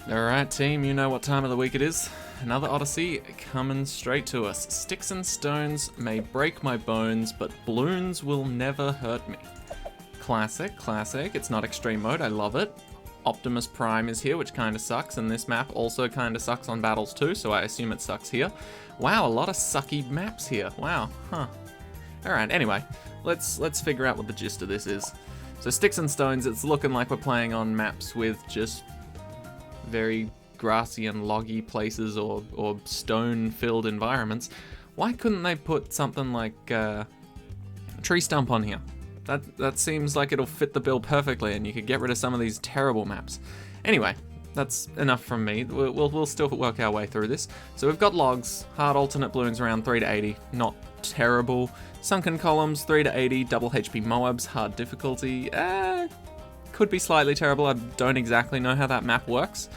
Alright team, you know what time of the week it is. Another Odyssey coming straight to us. Sticks and stones may break my bones, but balloons will never hurt me. Classic, classic. It's not extreme mode, I love it. Optimus Prime is here, which kinda sucks, and this map also kinda sucks on battles too, so I assume it sucks here. Wow, a lot of sucky maps here. Wow, huh. Alright, anyway, let's figure out what the gist of this is. So Sticks and Stones, it's looking like we're playing on maps with just very grassy and loggy places or stone-filled environments. Why couldn't they put something like a tree stump on here? That seems like it'll fit the bill perfectly, and you could get rid of some of these terrible maps. Anyway, that's enough from me. We'll still work our way through this. So we've got logs, hard alternate balloons around 3 to 80, not terrible. Sunken Columns, 3 to 80, double HP moabs, hard difficulty. Could be slightly terrible. I don't exactly know how that map works.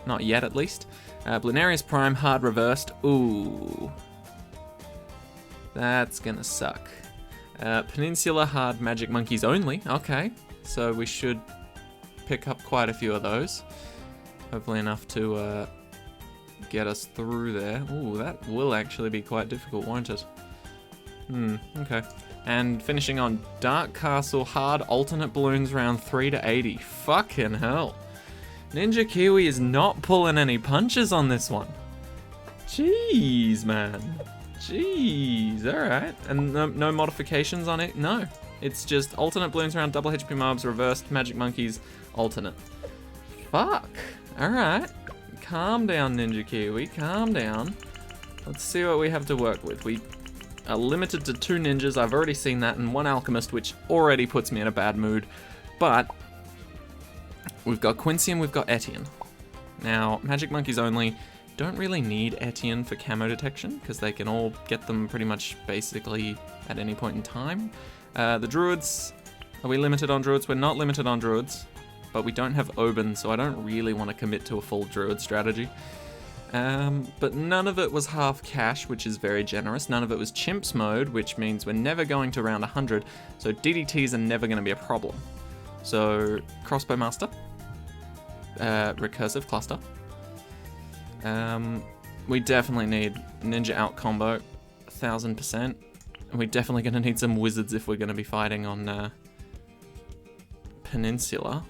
Not yet, at least. Blinarius Prime, hard reversed. Ooh. That's gonna suck. Peninsula, hard magic monkeys only. Okay. So we should pick up quite a few of those. Hopefully enough to get us through there. Ooh, that will actually be quite difficult, won't it? Okay. And finishing on Dark Castle, hard alternate balloons round 3 to 80. Fucking hell. Ninja Kiwi is not pulling any punches on this one. Jeez, man. Jeez, alright. And no modifications on it? No. It's just alternate balloons around double HP mobs, reversed magic monkeys, alternate. Fuck. Alright. Calm down, Ninja Kiwi. Calm down. Let's see what we have to work with. We are limited to 2 ninjas, I've already seen that, and 1 alchemist, which already puts me in a bad mood. But we've got Quincy and we've got Etienne. Now, magic monkeys only don't really need Etienne for camo detection, because they can all get them pretty much basically at any point in time. The druids, are we limited on druids? We're not limited on druids, but we don't have Oban, so I don't really want to commit to a full druid strategy. But none of it was half cash, which is very generous. None of it was chimps mode, which means we're never going to round 100, so DDTs are never going to be a problem. So, Crossbow Master, Recursive Cluster. We definitely need Ninja Out combo, 1000%. We're definitely going to need some wizards if we're going to be fighting on Peninsula.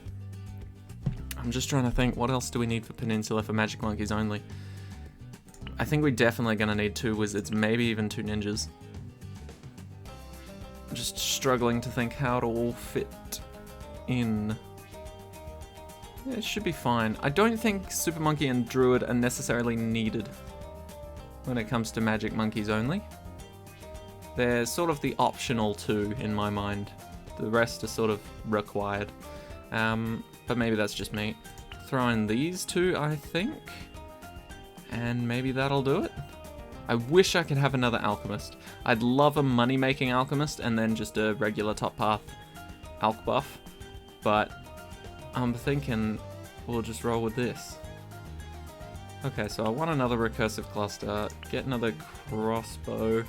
I'm just trying to think, what else do we need for Peninsula for magic monkeys only? I think we're definitely going to need 2 wizards, maybe even 2 ninjas. I'm just struggling to think how it all fit in. Yeah, it should be fine. I don't think Super Monkey and Druid are necessarily needed when it comes to magic monkeys only. They're sort of the optional 2 in my mind. The rest are sort of required. But maybe that's just me. Throw in these 2, I think. And maybe that'll do it. I wish I could have another alchemist. I'd love a money-making alchemist and then just a regular top path alch buff. But I'm thinking we'll just roll with this. Okay, so I want another recursive cluster. Get another crossbow.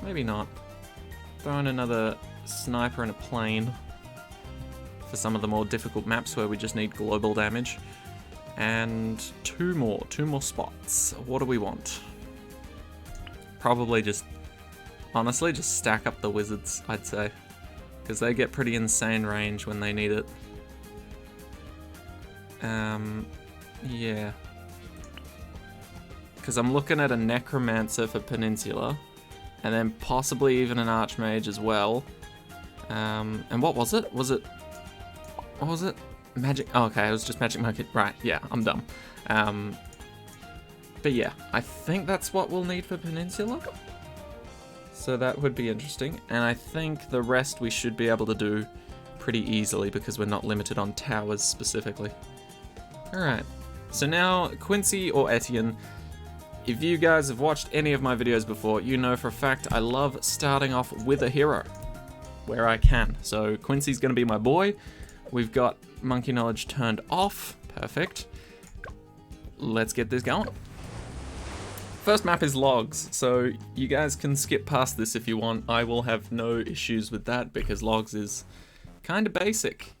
Maybe not. Throw in another sniper and a plane for some of the more difficult maps where we just need global damage. And 2 more spots. What do we want? Probably just, honestly, just stack up the wizards, I'd say. Because they get pretty insane range when they need it. Yeah. Because I'm looking at a necromancer for Peninsula. And then possibly even an archmage as well. And what was it? What was it? Magic. Oh, okay, it was just magic monkey. Right, yeah, I'm dumb. But yeah, I think that's what we'll need for Peninsula. So that would be interesting. And I think the rest we should be able to do pretty easily because we're not limited on towers specifically. Alright, so now Quincy or Etienne. If you guys have watched any of my videos before, you know for a fact I love starting off with a hero where I can. So Quincy's going to be my boy. We've got monkey knowledge turned off. Perfect. Let's get this going. First map is logs, so you guys can skip past this if you want. I will have no issues with that because logs is kind of basic.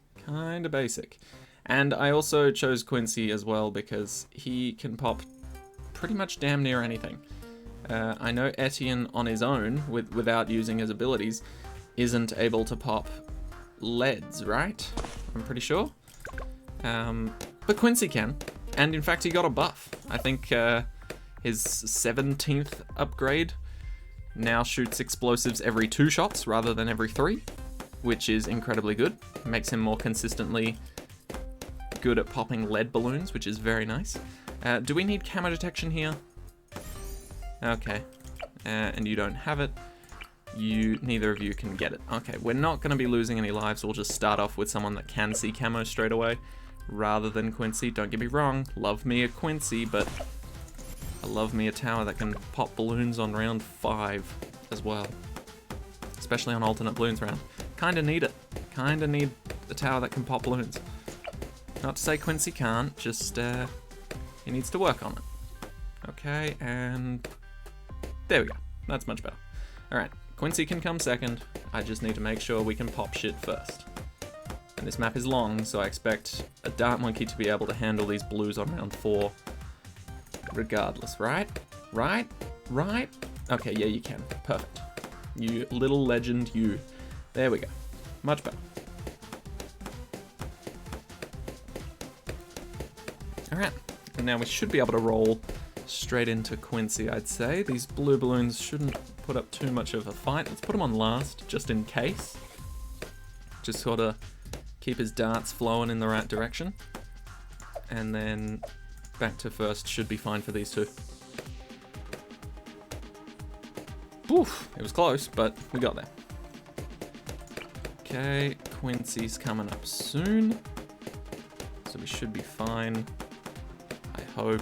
And I also chose Quincy as well because he can pop pretty much damn near anything. I know Etienne on his own, without using his abilities, isn't able to pop leads, right? I'm pretty sure. But Quincy can. And in fact, he got a buff. I think his 17th upgrade now shoots explosives every 2 shots rather than every 3, which is incredibly good. Makes him more consistently good at popping lead balloons, which is very nice. Do we need camo detection here? Okay. And you don't have it. Neither of you can get it. Okay, we're not going to be losing any lives. We'll just start off with someone that can see camo straight away, rather than Quincy. Don't get me wrong, love me a Quincy, but I love me a tower that can pop balloons on round 5 as well. Especially on alternate balloons round. Kinda need it. Kinda need a tower that can pop balloons. Not to say Quincy can't, just he needs to work on it. Okay, and there we go. That's much better. Alright, Quincy can come second. I just need to make sure we can pop shit first. And this map is long, so I expect a Dart Monkey to be able to handle these blues on round 4. Regardless, right? Right? Right? Okay, yeah, you can. Perfect. You little legend, you. There we go. Much better. Alright, and now we should be able to roll straight into Quincy, I'd say. These blue balloons shouldn't put up too much of a fight. Let's put them on last, just in case. Just sort of keep his darts flowing in the right direction. And then back to first should be fine for these two. Oof, it was close, but we got there. Okay, Quincy's coming up soon. So we should be fine. I hope.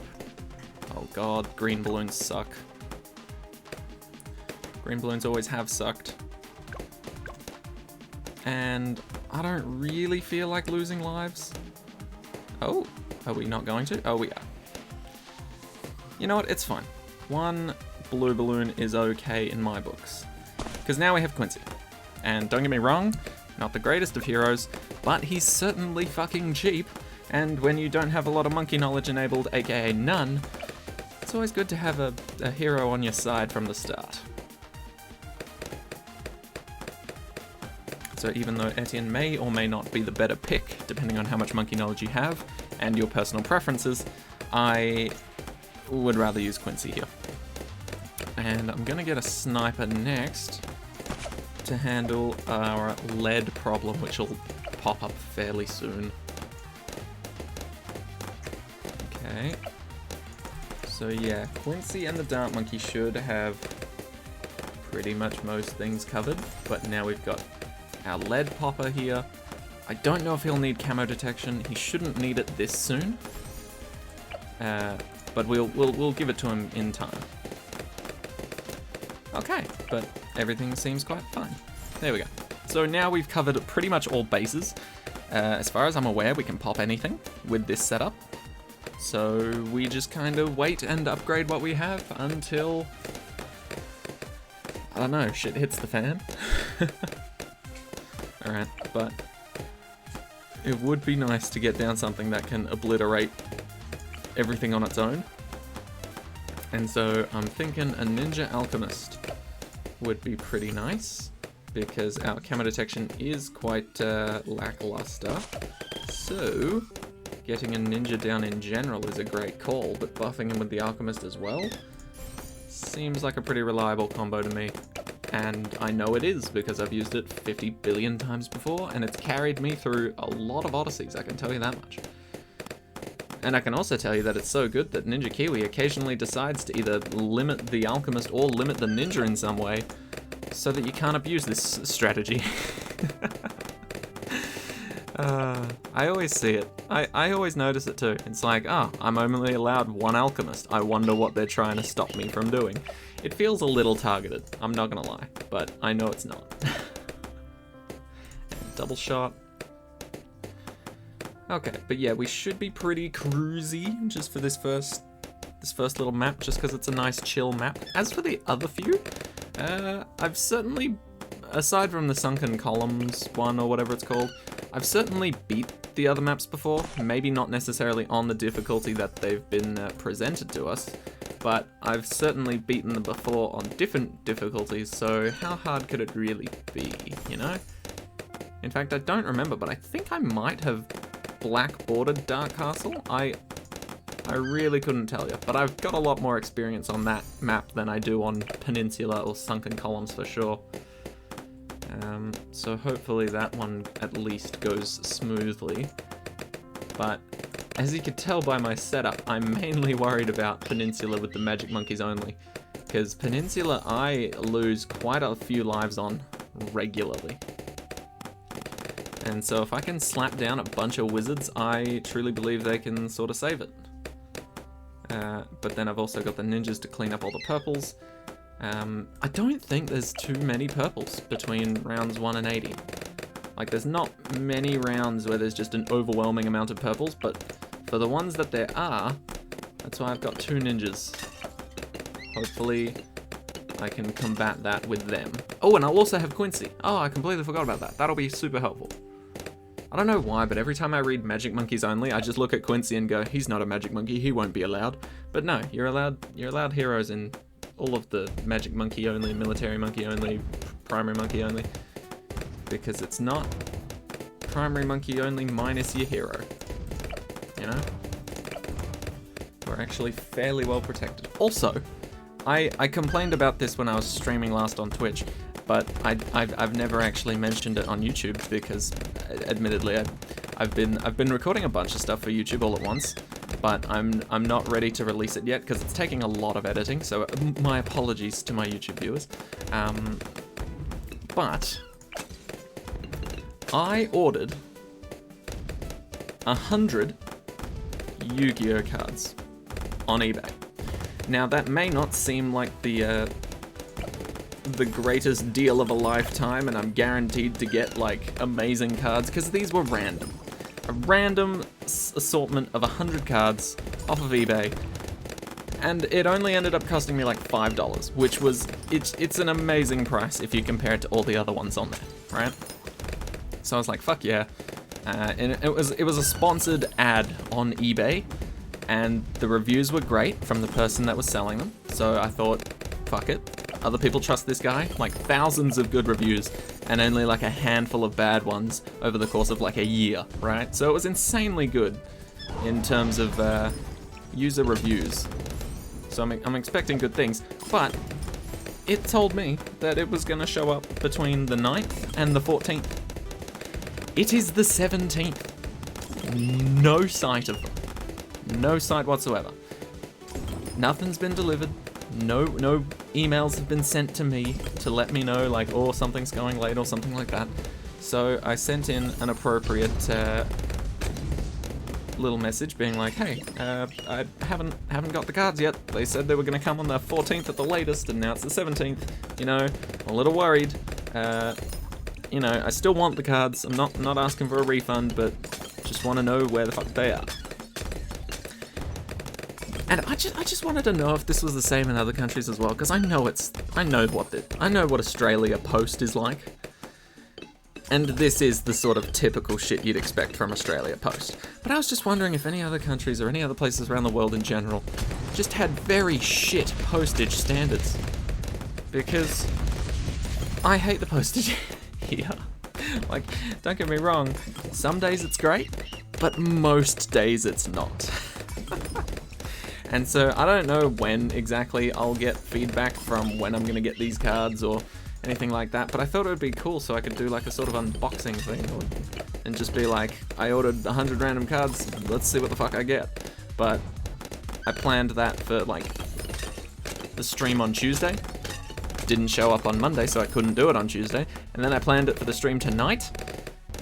Oh god, green balloons suck. Green balloons always have sucked. And I don't really feel like losing lives. Oh, are we not going to? Oh, we are. You know what? It's fine. 1 blue balloon is okay in my books. Because now we have Quincy. And don't get me wrong, not the greatest of heroes, but he's certainly fucking cheap. And when you don't have a lot of monkey knowledge enabled, aka none, it's always good to have a hero on your side from the start. So even though Etienne may or may not be the better pick, depending on how much monkey knowledge you have and your personal preferences, I would rather use Quincy here. And I'm gonna get a sniper next to handle our lead problem, which will pop up fairly soon. Okay. So yeah, Quincy and the Dart Monkey should have pretty much most things covered, but now we've got our lead popper here. I don't know if he'll need camo detection. He shouldn't need it this soon, but we'll give it to him in time. Okay, but everything seems quite fine. There we go. So now we've covered pretty much all bases. As far as I'm aware, we can pop anything with this setup. So we just kind of wait and upgrade what we have until, I don't know, shit hits the fan. Alright, but it would be nice to get down something that can obliterate everything on its own. And so I'm thinking a Ninja Alchemist would be pretty nice, because our camo detection is quite lackluster. So getting a ninja down in general is a great call, but buffing him with the Alchemist as well seems like a pretty reliable combo to me. And I know it is, because I've used it 50 billion times before, and it's carried me through a lot of Odysseys, I can tell you that much. And I can also tell you that it's so good that Ninja Kiwi occasionally decides to either limit the Alchemist or limit the Ninja in some way, so that you can't abuse this strategy. I always see it. I always notice it too. It's like, oh, I'm only allowed 1 Alchemist. I wonder what they're trying to stop me from doing. It feels a little targeted, I'm not gonna lie, but I know it's not. Double shot. Okay, but yeah, we should be pretty cruisy just for this first little map, just because it's a nice chill map. As for the other few, I've certainly, aside from the Sunken Columns one or whatever it's called, I've certainly beat the other maps before. Maybe not necessarily on the difficulty that they've been presented to us, but I've certainly beaten them before on different difficulties, so how hard could it really be, you know? In fact, I don't remember, but I think I might have black-bordered Dark Castle. I really couldn't tell you, but I've got a lot more experience on that map than I do on Peninsula or Sunken Columns for sure. So hopefully that one at least goes smoothly. But as you could tell by my setup, I'm mainly worried about Peninsula with the Magic Monkeys only. Because Peninsula I lose quite a few lives on regularly. And so if I can slap down a bunch of wizards, I truly believe they can sort of save it. But then I've also got the ninjas to clean up all the purples. I don't think there's too many purples between rounds 1 and 80. Like, there's not many rounds where there's just an overwhelming amount of purples, but for the ones that there are, that's why I've got 2 ninjas. Hopefully, I can combat that with them. Oh, and I'll also have Quincy. Oh, I completely forgot about that. That'll be super helpful. I don't know why, but every time I read Magic Monkeys only, I just look at Quincy and go, he's not a Magic Monkey, he won't be allowed. But no, you're allowed heroes in all of the Magic Monkey only, Military Monkey only, Primary Monkey only. Because it's not Primary Monkey only minus your hero. You know? We're actually fairly well protected. Also, I complained about this when I was streaming last on Twitch, but I've never actually mentioned it on YouTube because, admittedly, I've been recording a bunch of stuff for YouTube all at once, but I'm not ready to release it yet because it's taking a lot of editing. So my apologies to my YouTube viewers. But I ordered 100 Yu-Gi-Oh cards on eBay. Now that may not seem like the greatest deal of a lifetime, and I'm guaranteed to get like amazing cards because these were random. A random assortment of 100 cards off of eBay, and it only ended up costing me like $5, which was it's an amazing price if you compare it to all the other ones on there, right? So I was like, fuck yeah. And it was a sponsored ad on eBay, and the reviews were great from the person that was selling them. So I thought, fuck it. Other people trust this guy. Like thousands of good reviews and only like a handful of bad ones over the course of like a year, right? So it was insanely good in terms of user reviews. So I'm expecting good things, but it told me that it was going to show up between the 9th and the 14th. It is the 17th. No sight of them. No sight whatsoever. Nothing's been delivered. No emails have been sent to me to let me know, like, oh, something's going late or something like that. So I sent in an appropriate little message being like, hey, I haven't got the cards yet. They said they were going to come on the 14th at the latest, and now it's the 17th. You know, I'm a little worried. You know, I still want the cards. I'm not asking for a refund, but just want to know where the fuck they are. And I just wanted to know if this was the same in other countries as well, because I know what Australia Post is like. And this is the sort of typical shit you'd expect from Australia Post. But I was just wondering if any other countries or any other places around the world in general just had very shit postage standards. Because I hate the postage here. Like, don't get me wrong, some days it's great, but most days it's not. And so I don't know when exactly I'll get feedback from when I'm going to get these cards or anything like that, but I thought it would be cool so I could do like a sort of unboxing thing and just be like, I ordered 100 random cards, let's see what the fuck I get. But I planned that for like the stream on Tuesday. Didn't show up on Monday, so I couldn't do it on Tuesday. And then I planned it for the stream tonight,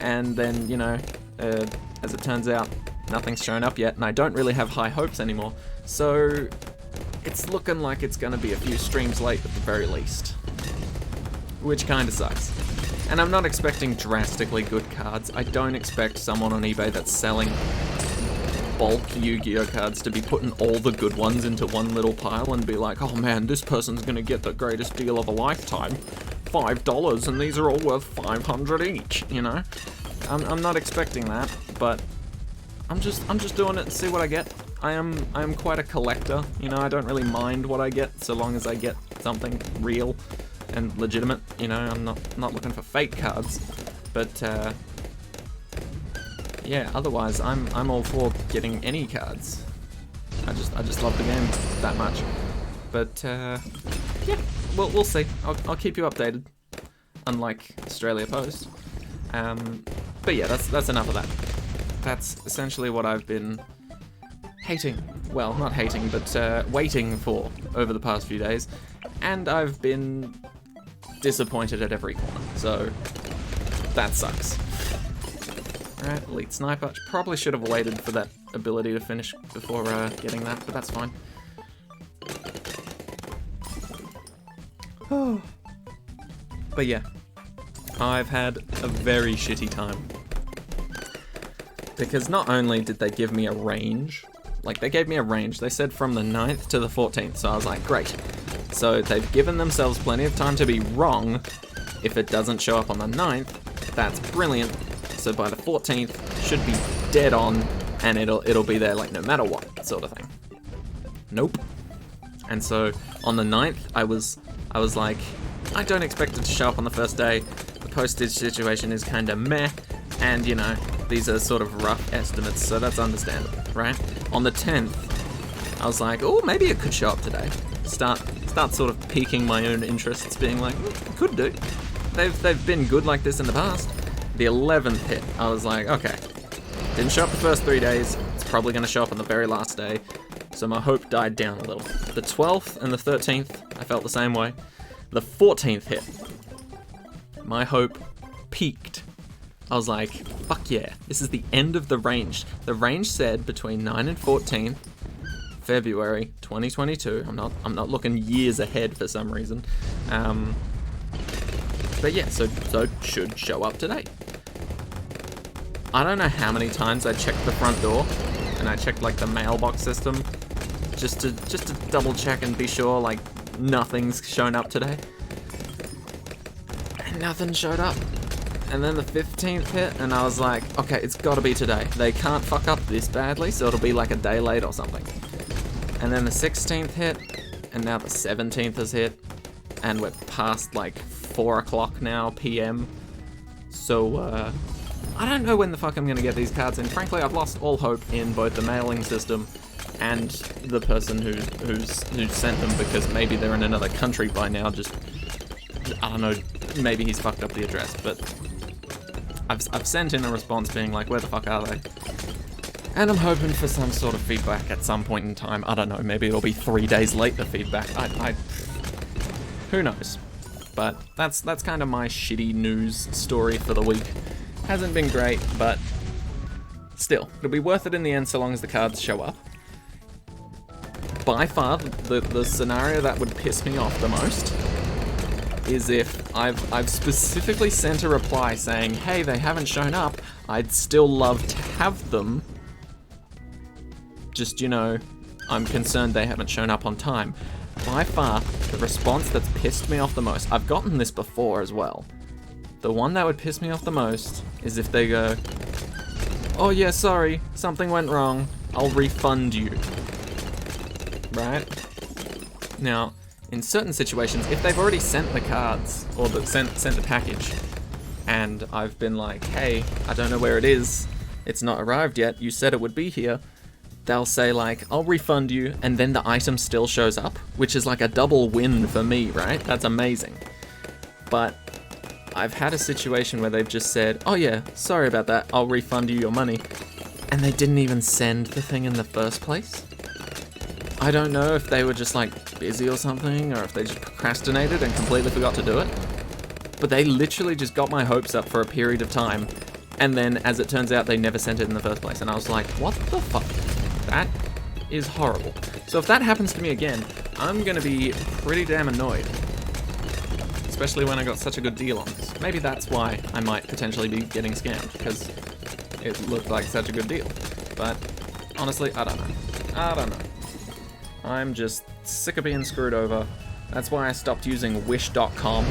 and then, you know, as it turns out, nothing's shown up yet, and I don't really have high hopes anymore. So it's looking like it's going to be a few streams late at the very least, which kind of sucks. And I'm not expecting drastically good cards. I don't expect someone on eBay that's selling bulk Yu-Gi-Oh cards to be putting all the good ones into one little pile and be like, oh man, this person's going to get the greatest deal of a lifetime. $5, and these are all worth 500 each, you know? I'm not expecting that, but I'm just doing it to see what I get. I am quite a collector, you know. I don't really mind what I get so long as I get something real and legitimate. You know, I'm not looking for fake cards, but yeah. Otherwise, I'm all for getting any cards. I just love the game that much. But yeah, we'll see. I'll keep you updated. Unlike Australia Post. But yeah, that's enough of that. That's essentially what I've been hating. Well, not hating, but waiting for over the past few days. And I've been disappointed at every corner. So that sucks. Alright, Elite Sniper. Probably should have waited for that ability to finish before getting that, but that's fine. Oh. But yeah, I've had a very shitty time. Because not only did they give me a range, like they gave me a range, they said from the 9th to the 14th, so I was like, great. So they've given themselves plenty of time to be wrong. If it doesn't show up on the 9th, that's brilliant. So by the 14th, should be dead on, and it'll be there like no matter what, sort of thing. Nope. And so on the 9th, I was like, I don't expect it to show up on the first day. The postage situation is kind of meh, and you know, these are sort of rough estimates, so that's understandable, right? On the 10th, I was like, oh, maybe it could show up today. Start sort of piquing my own interests, being like, it could do. They've been good like this in the past. The 11th hit, I was like, okay, didn't show up the first 3 days. It's probably going to show up on the very last day. So my hope died down a little. The 12th and the 13th, I felt the same way. The 14th hit, my hope peaked. I was like, fuck yeah, this is the end of the range. The range said between 9 and 14 February 2022. I'm not looking years ahead for some reason. But yeah, so it should show up today. I don't know how many times I checked the front door and I checked like the mailbox system just to double check and be sure like nothing's shown up today. And nothing showed up. And then the 15th hit, and I was like, okay, it's gotta be today. They can't fuck up this badly, so it'll be like a day late or something. And then the 16th hit, and now the 17th has hit, and we're past like 4 o'clock now, PM. So, I don't know when the fuck I'm gonna get these cards in. Frankly, I've lost all hope in both the mailing system and the person who sent them, because maybe they're in another country by now. Just, I don't know, maybe he's fucked up the address, but I've sent in a response being like, where the fuck are they? And I'm hoping for some sort of feedback at some point in time. I don't know, maybe it'll be 3 days late, the feedback. Who knows? But that's kind of my shitty news story for the week. Hasn't been great, but still, it'll be worth it in the end so long as the cards show up. By far, the scenario that would piss me off the most is if I've specifically sent a reply saying, hey, they haven't shown up, I'd still love to have them. Just, you know, I'm concerned they haven't shown up on time. By far, the response that's pissed me off the most, I've gotten this before as well. The one that would piss me off the most is if they go, oh yeah, sorry, something went wrong, I'll refund you. Right? Now, in certain situations, if they've already sent the cards, or sent the package, and I've been like, hey, I don't know where it is, it's not arrived yet, you said it would be here, they'll say like, I'll refund you, and then the item still shows up, which is like a double win for me, right? That's amazing. But I've had a situation where they've just said, oh yeah, sorry about that, I'll refund you your money, and they didn't even send the thing in the first place. I don't know if they were just like busy or something, or if they just procrastinated and completely forgot to do it, but they literally just got my hopes up for a period of time, and then as it turns out they never sent it in the first place, and I was like, what the fuck? That is horrible. So if that happens to me again, I'm gonna be pretty damn annoyed, especially when I got such a good deal on this. Maybe that's why I might potentially be getting scammed, because it looked like such a good deal. But honestly, I don't know. I'm just sick of being screwed over. That's why I stopped using wish.com.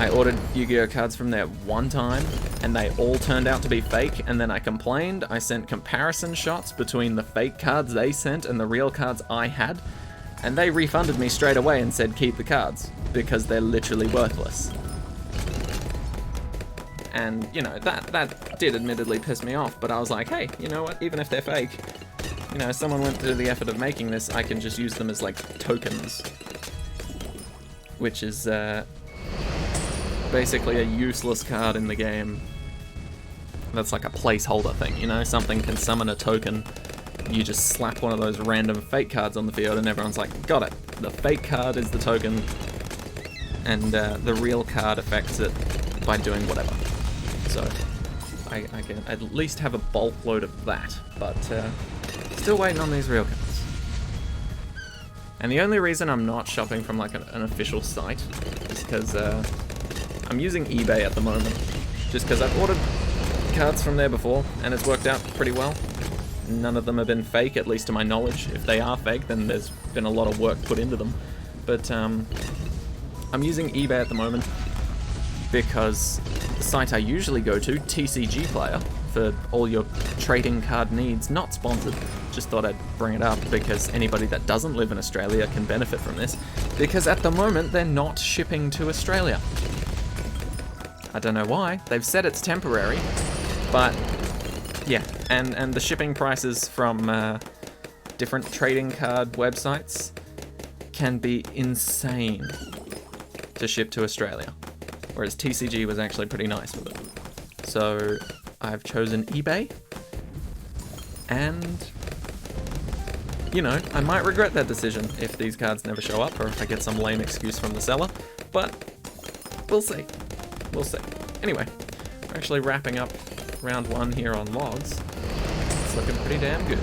I ordered Yu-Gi-Oh cards from there one time, and they all turned out to be fake, and then I complained. I sent comparison shots between the fake cards they sent and the real cards I had, and they refunded me straight away and said keep the cards, because they're literally worthless. And, you know, that did admittedly piss me off, but I was like, hey, you know what, even if they're fake, you know, someone went through the effort of making this, I can just use them as, like, tokens. Which is, basically a useless card in the game. That's like a placeholder thing, you know? Something can summon a token, you just slap one of those random fake cards on the field and everyone's like, got it. The fake card is the token, and the real card affects it by doing whatever. So, I can at least have a bulk load of that, but still waiting on these real cards. And the only reason I'm not shopping from like an official site is because I'm using eBay at the moment, just because I've ordered cards from there before, and it's worked out pretty well. None of them have been fake, at least to my knowledge. If they are fake, then there's been a lot of work put into them. But I'm using eBay at the moment because the site I usually go to, TCG Player, for all your trading card needs, not sponsored, just thought I'd bring it up because anybody that doesn't live in Australia can benefit from this, because at the moment they're not shipping to Australia. I don't know why. They've said it's temporary, but yeah, and the shipping prices from different trading card websites can be insane to ship to Australia, whereas TCG was actually pretty nice with it. So I've chosen eBay, and you know, I might regret that decision if these cards never show up or if I get some lame excuse from the seller, but we'll see. We'll see. Anyway, we're actually wrapping up round 1 here on logs. It's looking pretty damn good.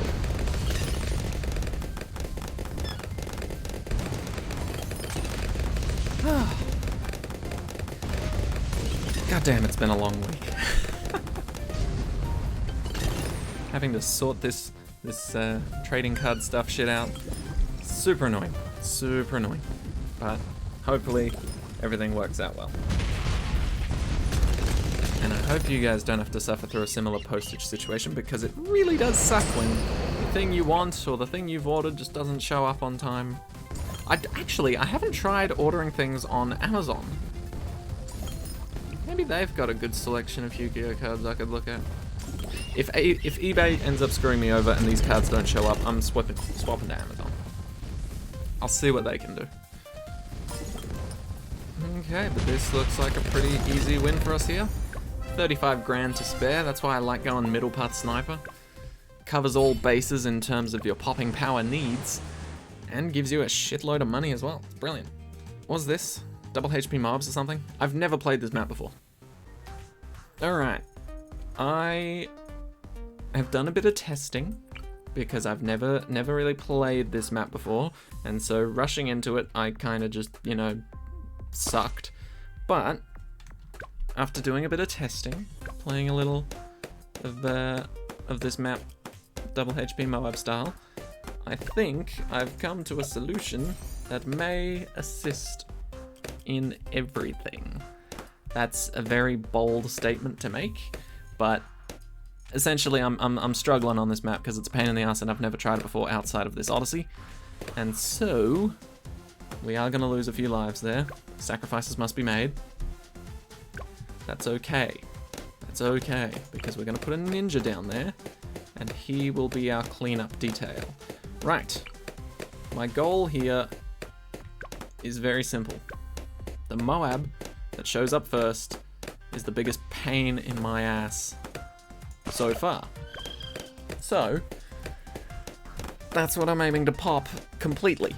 God damn, it's been a long week. Having to sort this trading card stuff shit out. Super annoying. Super annoying. But hopefully everything works out well. And I hope you guys don't have to suffer through a similar postage situation, because it really does suck when the thing you want or the thing you've ordered just doesn't show up on time. I haven't tried ordering things on Amazon. Maybe they've got a good selection of Yu-Gi-Oh cards I could look at. If eBay ends up screwing me over and these cards don't show up, I'm swapping to Amazon. I'll see what they can do. Okay, but this looks like a pretty easy win for us here. 35 grand to spare, that's why I like going middle part sniper. Covers all bases in terms of your popping power needs, and gives you a shitload of money as well. It's brilliant. What's this? Double HP moabs or something? I've never played this map before. Alright. I have done a bit of testing, because I've never really played this map before, and so rushing into it, I kind of just, you know, sucked. But after doing a bit of testing, playing a little of this map, double HP Moab style, I think I've come to a solution that may assist in everything. That's a very bold statement to make, but essentially I'm struggling on this map because it's a pain in the ass and I've never tried it before outside of this Odyssey, and so we are going to lose a few lives there. Sacrifices must be made. That's okay. That's okay, because we're going to put a ninja down there, and he will be our cleanup detail. Right. My goal here is very simple. The Moab that shows up first is the biggest pain in my ass so far. So, that's what I'm aiming to pop completely.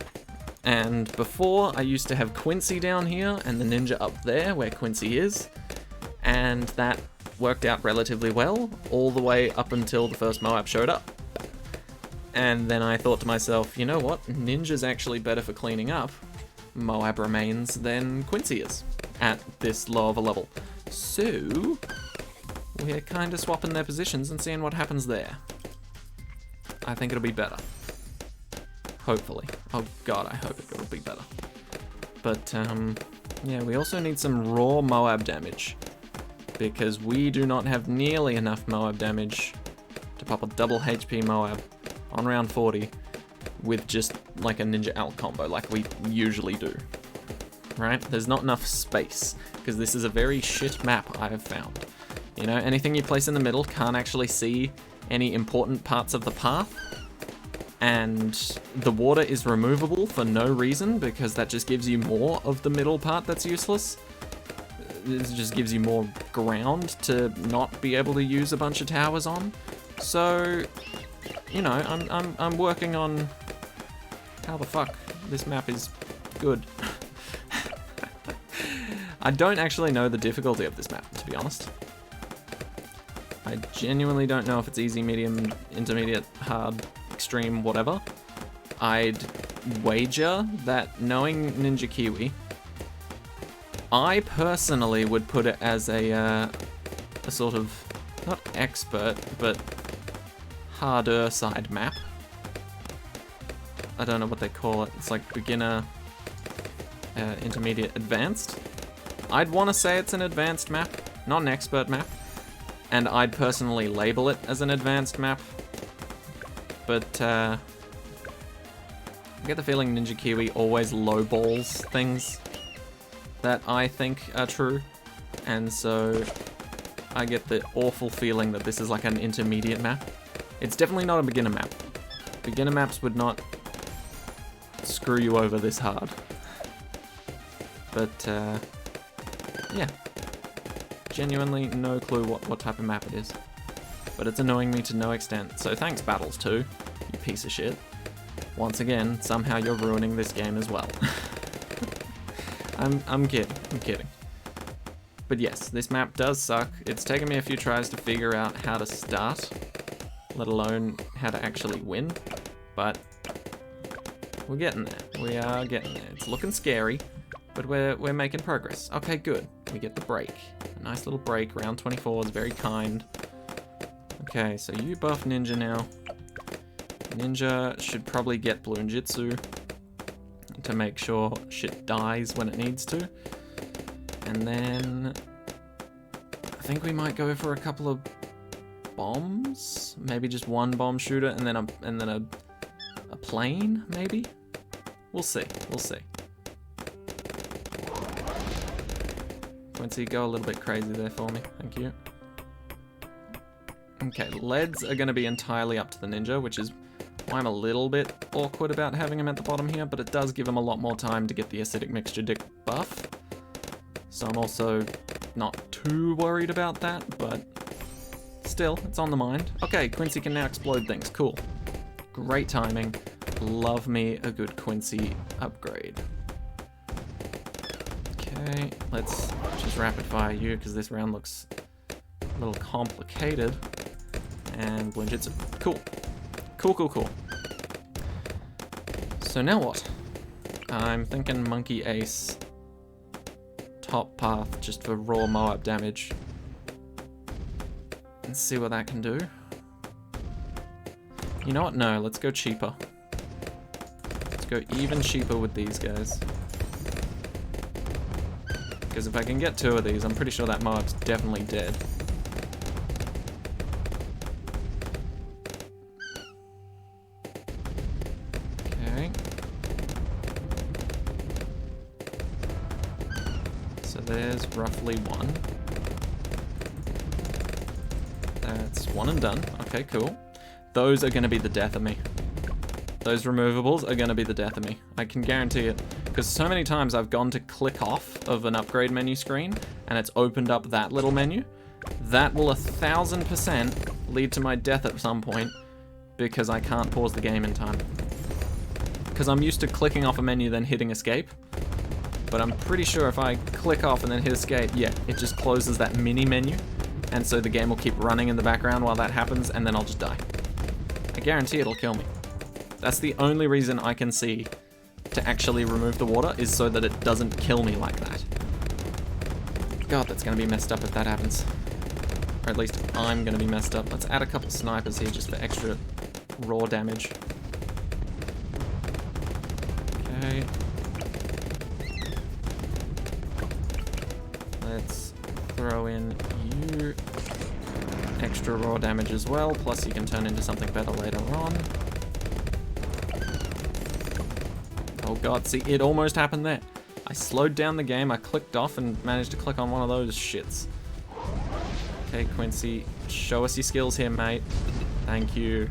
And before, I used to have Quincy down here and the ninja up there where Quincy is, and that worked out relatively well all the way up until the first Moab showed up. And then I thought to myself, you know what, ninja's actually better for cleaning up Moab remains than Quincy is at this low of a level. So we're kind of swapping their positions and seeing what happens there. I think it'll be better. Hopefully. Oh god, I hope it'll be better. But Yeah, we also need some raw Moab damage, because we do not have nearly enough Moab damage to pop a double HP Moab on round 40 with just like a Ninja Alt combo like we usually do. Right? There's not enough space, because this is a very shit map I have found. You know, anything you place in the middle can't actually see any important parts of the path, and the water is removable for no reason, because that just gives you more of the middle part that's useless. It just gives you more ground to not be able to use a bunch of towers on. So, you know, I'm working on how the fuck this map is good. I don't actually know the difficulty of this map, to be honest. I genuinely don't know if it's easy, medium, intermediate, hard, extreme, whatever. I'd wager that, knowing Ninja Kiwi, I personally would put it as a sort of, not expert, but harder side map. I don't know what they call it. It's like beginner, intermediate, advanced. I'd want to say it's an advanced map, not an expert map. And I'd personally label it as an advanced map. But I get the feeling Ninja Kiwi always lowballs things that I think are true. And so I get the awful feeling that this is like an intermediate map. It's definitely not a beginner map. Beginner maps would not screw you over this hard. But yeah. Genuinely no clue what type of map it is. But it's annoying me to no extent. So thanks, Battles 2, you piece of shit. Once again, somehow you're ruining this game as well. I'm kidding. But yes, this map does suck. It's taken me a few tries to figure out how to start, let alone how to actually win. But we're getting there. We are getting there. It's looking scary, but we're making progress. Okay, good. We get the break. A nice little break. Round 24 is very kind. Okay, so you buff Ninja now. Ninja should probably get Bloonjitsu to make sure shit dies when it needs to. And then I think we might go for a couple of bombs. Maybe just one bomb shooter and then a plane, maybe? We'll see. We'll see. Quincy, go a little bit crazy there for me. Thank you. Okay, leads are going to be entirely up to the Ninja, which is why I'm a little bit awkward about having him at the bottom here, but it does give him a lot more time to get the acidic mixture dick buff. So I'm also not too worried about that, but still, it's on the mind. Okay, Quincy can now explode things. Cool. Great timing. Love me a good Quincy upgrade. Okay, let's just rapid fire you, because this round looks a little complicated. And Bloonjitsu. Cool. Cool. So now what? I'm thinking Monkey Ace. Top path, just for raw Moab damage. And see what that can do. You know what? No, let's go cheaper. Let's go even cheaper with these guys. Because if I can get two of these, I'm pretty sure that Moab's definitely dead. Okay. So there's roughly one. That's one and done. Okay, cool. Those are going to be the death of me. Those removables are going to be the death of me. I can guarantee it. Because so many times I've gone to click off of an upgrade menu screen and it's opened up that little menu. That will 1000% lead to my death at some point because I can't pause the game in time. Because I'm used to clicking off a menu then hitting escape. But I'm pretty sure if I click off and then hit escape, yeah, it just closes that mini menu. And so the game will keep running in the background while that happens and then I'll just die. I guarantee it'll kill me. That's the only reason I can see to actually remove the water, is so that it doesn't kill me like that. God, that's gonna be messed up if that happens. Or at least I'm gonna be messed up. Let's add a couple snipers here just for extra raw damage. Okay. in you. Extra raw damage as well, plus you can turn into something better later on. Oh god, see, it almost happened there. I slowed down the game, I clicked off and managed to click on one of those shits. Okay, Quincy, show us your skills here, mate. Thank you.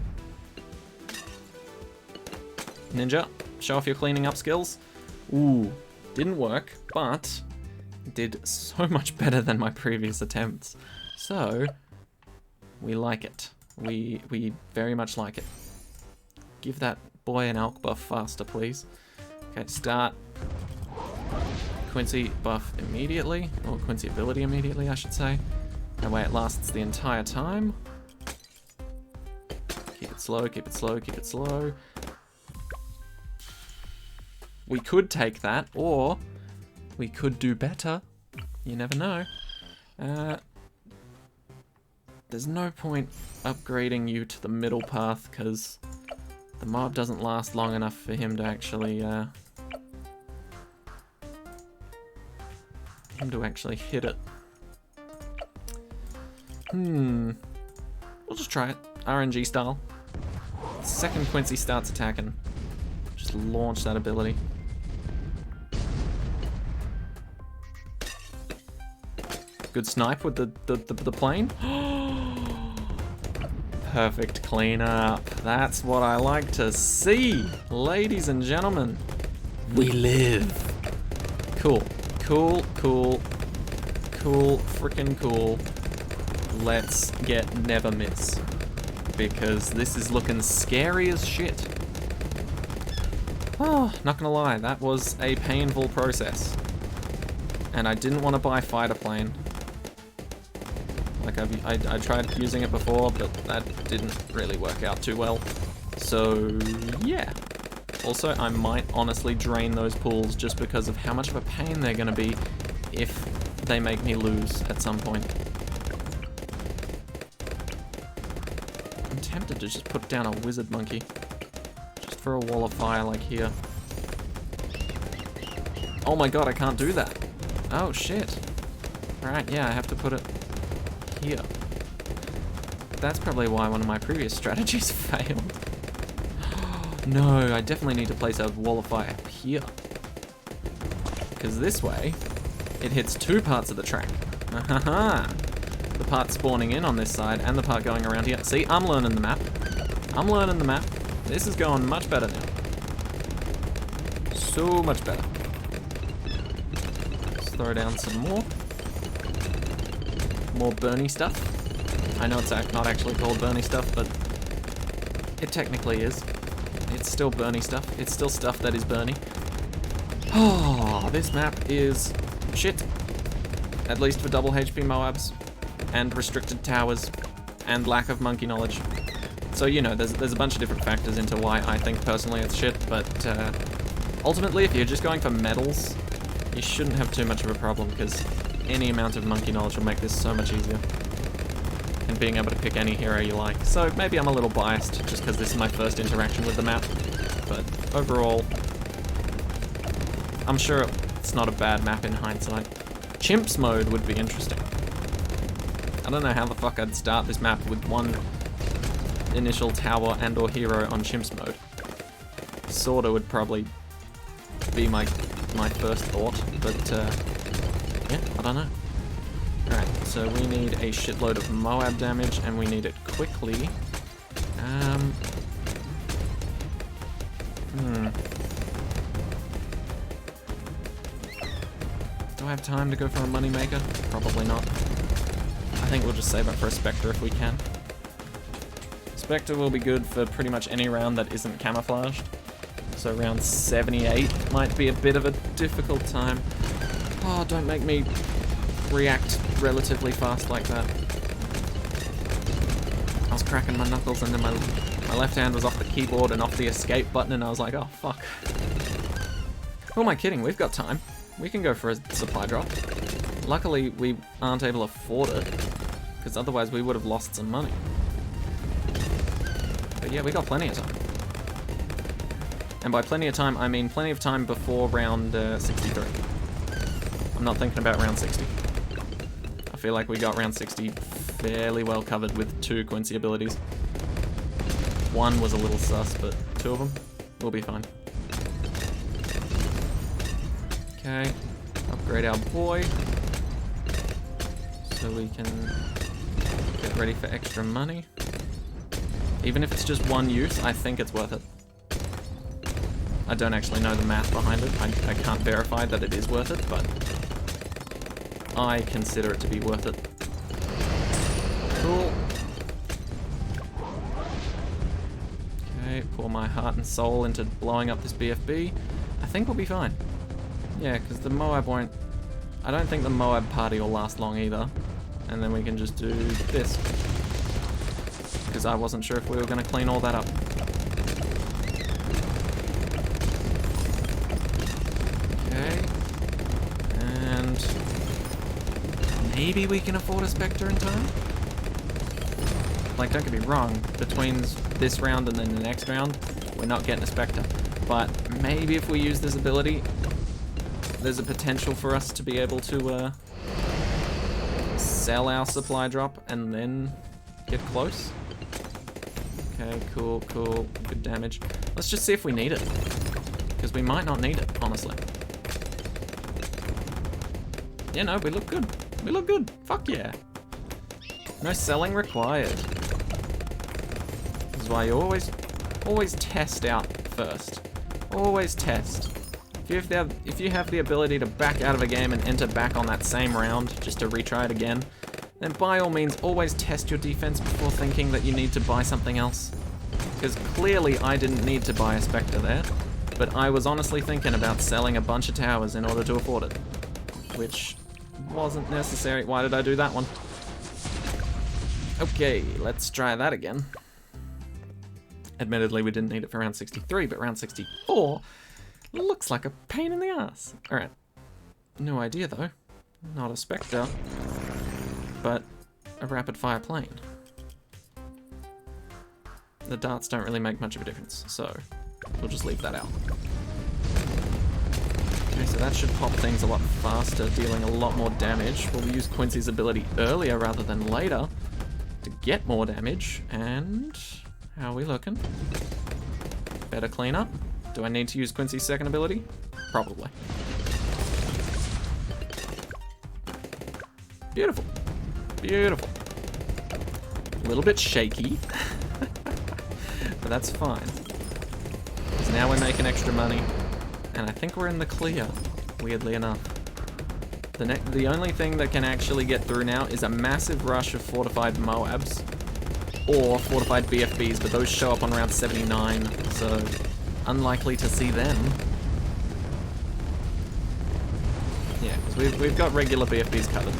Ninja, show off your cleaning up skills. Ooh, didn't work, but did so much better than my previous attempts. So, we like it. We very much like it. Give that boy an alk buff faster, please. Okay, start. Quincy buff immediately, or Quincy ability immediately, I should say. That way it lasts the entire time. Keep it slow, keep it slow, keep it slow. We could take that, or we could do better. You never know. There's no point upgrading you to the middle path, because the mob doesn't last long enough for him to actually, hit it. We'll just try it, RNG style. The second Quincy starts attacking, just launch that ability. Good snipe with the plane. Perfect cleanup. That's what I like to see, ladies and gentlemen. We live. Cool, cool, cool, cool, freaking cool. Let's get never miss, because this is looking scary as shit. Oh, not gonna lie, that was a painful process. And I didn't want to buy fighter plane. Like I tried using it before, but that didn't really work out too well. So yeah. Also, I might honestly drain those pools just because of how much of a pain they're gonna be if they make me lose at some point. I'm tempted to just put down a wizard monkey. Just for a wall of fire like here. Oh my god, I can't do that. Oh shit. Alright, yeah, I have to put it here. That's probably why one of my previous strategies failed. No, I definitely need to place a wall of fire here. Because this way, it hits two parts of the track. The part spawning in on this side and the part going around here. See, I'm learning the map. I'm learning the map. This is going much better now. So much better. Let's throw down some more. More Bernie stuff. I know it's not actually called Bernie stuff, but it technically is. It's still Bernie stuff. It's still stuff that is Bernie. Oh, this map is shit. At least for double HP Moabs, and restricted towers, and lack of monkey knowledge. So, you know, there's a bunch of different factors into why I think personally it's shit, but ultimately, if you're just going for medals, you shouldn't have too much of a problem, because any amount of monkey knowledge will make this so much easier. And being able to pick any hero you like. So maybe I'm a little biased just because this is my first interaction with the map. But overall, I'm sure it's not a bad map in hindsight. Chimps mode would be interesting. I don't know how the fuck I'd start this map with one initial tower and or hero on chimps mode. Sorta would probably be my first thought, but yeah, I don't know. Alright, so we need a shitload of Moab damage, and we need it quickly. Do I have time to go for a moneymaker? Probably not. I think we'll just save up for a Spectre if we can. Spectre will be good for pretty much any round that isn't camouflaged. So round 78 might be a bit of a difficult time. Oh, don't make me react relatively fast like that. I was cracking my knuckles and then my left hand was off the keyboard and off the escape button, and I was like, oh fuck. Who am I kidding? We've got time. We can go for a supply drop. Luckily, we aren't able to afford it, because otherwise we would have lost some money. But yeah, we got plenty of time. And by plenty of time, I mean plenty of time before round 63. I'm not thinking about round 60. A feel like we got round 60 fairly well covered with 2 Quincy abilities. One was a little sus, but 2 of them will be fine. Okay, upgrade our boy so we can get ready for extra money. Even if it's just 1 use, I think it's worth it. I don't actually know the math behind it. I can't verify that it is worth it, but I consider it to be worth it. Cool. Okay, pour my heart and soul into blowing up this BFB. I think we'll be fine. Yeah, because the Moab won't... I don't think the Moab party will last long either. And then we can just do this. Because I wasn't sure if we were going to clean all that up. Okay. And... maybe we can afford a Spectre in time? Like, don't get me wrong, between this round and then the next round, we're not getting a Spectre. But maybe if we use this ability, there's a potential for us to be able to sell our supply drop and then get close. Okay, cool, cool, good damage. Let's just see if we need it. Because we might not need it, honestly. Yeah, no, we look good. We look good. Fuck yeah. No selling required. This is why you always test out first. Always test. If you have the ability to back out of a game and enter back on that same round just to retry it again, then by all means always test your defense before thinking that you need to buy something else. Because clearly I didn't need to buy a Spectre there, but I was honestly thinking about selling a bunch of towers in order to afford it. Which wasn't necessary. Why did I do that one? Okay, let's try that again. Admittedly, we didn't need it for round 63, but round 64 looks like a pain in the ass. Alright. No idea though. Not a Spectre, but a rapid fire plane. The darts don't really make much of a difference, so we'll just leave that out. Okay, so that should pop things a lot faster, dealing a lot more damage. We'll use Quincy's ability earlier rather than later to get more damage, and how are we looking? Better clean up. Do I need to use Quincy's second ability? Probably. Beautiful. Beautiful. A little bit shaky, but that's fine. Because now we're making extra money, and I think we're in the clear, weirdly enough. The only thing that can actually get through now is a massive rush of fortified Moabs, or fortified BFBs, but those show up on round 79, so unlikely to see them. Yeah, because we've got regular BFBs covered,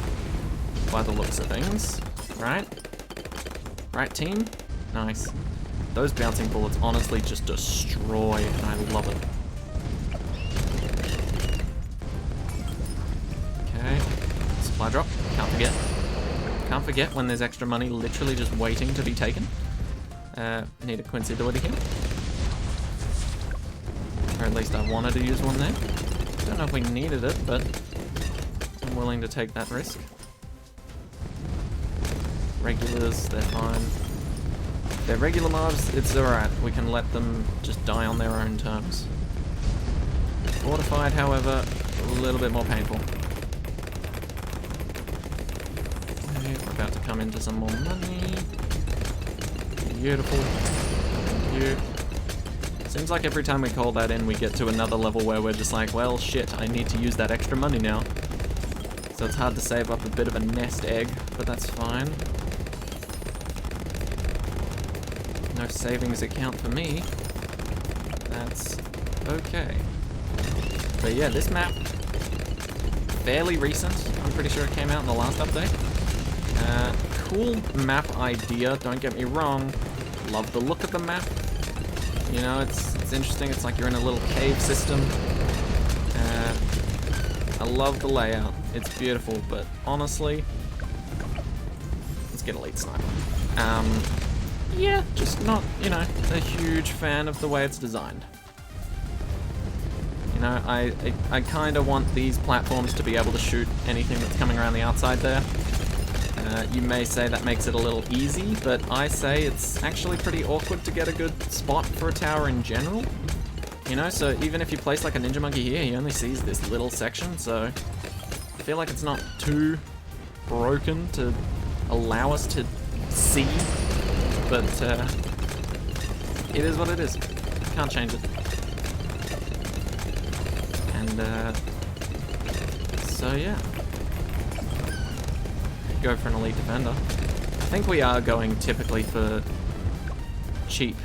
by the looks of things. Right? Right, team? Nice. Those bouncing bullets honestly just destroy, and I love it. Okay. Supply drop. Can't forget. Can't forget when there's extra money literally just waiting to be taken. Need a Quincy ability here. Or at least I wanted to use one there. Don't know if we needed it, but I'm willing to take that risk. Regulars, they're fine. If they're regular mobs, it's alright. We can let them just die on their own terms. Fortified, however, a little bit more painful. Okay, we're about to come into some more money. Beautiful. Thank you. Seems like every time we call that in, we get to another level where we're just like, well, shit, I need to use that extra money now. So it's hard to save up a bit of a nest egg, but that's fine. No savings account for me. That's okay. But yeah, this map, fairly recent. I'm pretty sure it came out in the last update. Cool map idea, don't get me wrong. Love the look of the map. You know, it's interesting. It's like you're in a little cave system. I love the layout. It's beautiful, but honestly, let's get Elite Sniper. Yeah, just not, you know, a huge fan of the way it's designed. You know, I kind of want these platforms to be able to shoot anything that's coming around the outside there. You may say that makes it a little easy, but I say it's actually pretty awkward to get a good spot for a tower in general. You know, so even if you place like a ninja monkey here, he only sees this little section, so I feel like it's not too broken to allow us to see, but it is what it is. Can't change it. And so yeah. Go for an elite defender. I think we are going typically for cheap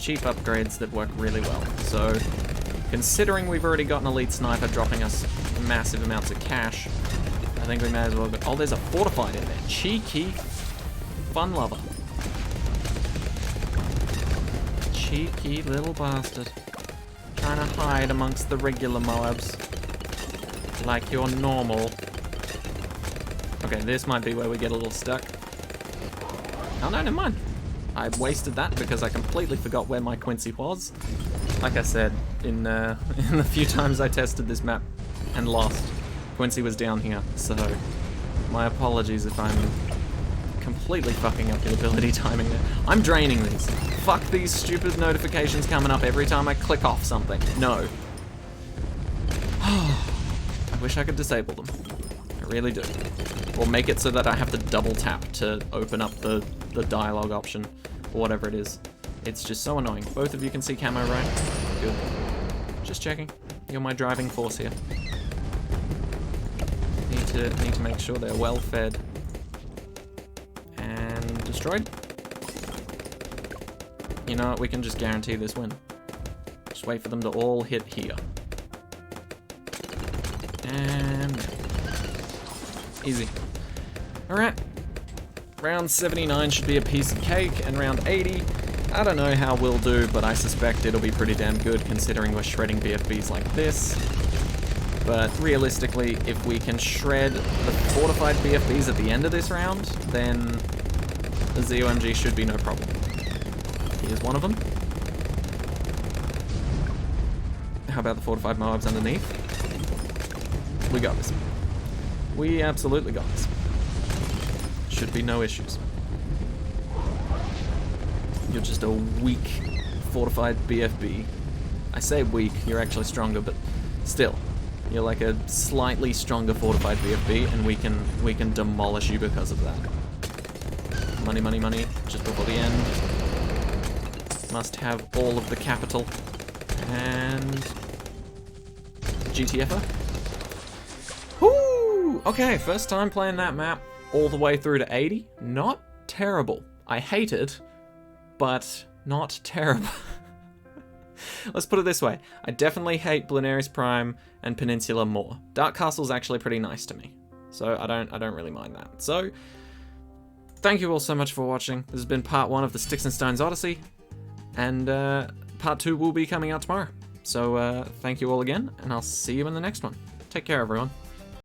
upgrades that work really well. So considering we've already got an elite sniper dropping us massive amounts of cash, I think we may as well go. Oh, there's a fortified in there. Cheeky fun lover. Cheeky little bastard. Trying to hide amongst the regular moabs. Like you're normal. Okay, this might be where we get a little stuck. Oh no, never mind. I wasted that because I completely forgot where my Quincy was. Like I said, in the few times I tested this map and lost, Quincy was down here, so my apologies if I'm completely fucking up the ability timing it. I'm draining these. Fuck these stupid notifications coming up every time I click off something. No. I wish I could disable them. I really do. Or make it so that I have to double tap to open up the dialogue option, or whatever it is. It's just so annoying. Both of you can see camo, right? Good. Just checking. You're my driving force here. Need to make sure they're well fed. And destroyed. You know what, we can just guarantee this win. Just wait for them to all hit here. And easy. Alright. Round 79 should be a piece of cake, and round 80, I don't know how we'll do, but I suspect it'll be pretty damn good considering we're shredding BFBs like this. But realistically, if we can shred the fortified BFBs at the end of this round, then the ZOMG should be no problem. Here's one of them. How about the fortified moabs underneath? We got this. We absolutely got this. Should be no issues. You're just a weak fortified BFB. I say weak, you're actually stronger, but still. You're like a slightly stronger fortified BFB, and we can demolish you because of that. Money, money, money, just before the end. Must have all of the capital. And GTFer. Whoo! Okay, first time playing that map all the way through to 80. Not terrible. I hate it, but not terrible. Let's put it this way. I definitely hate Blunaris Prime and Peninsula more. Dark Castle's actually pretty nice to me, so I don't really mind that. So, thank you all so much for watching. This has been part 1 of the Sticks and Stones Odyssey, and part 2 will be coming out tomorrow. So, thank you all again, and I'll see you in the next one. Take care, everyone.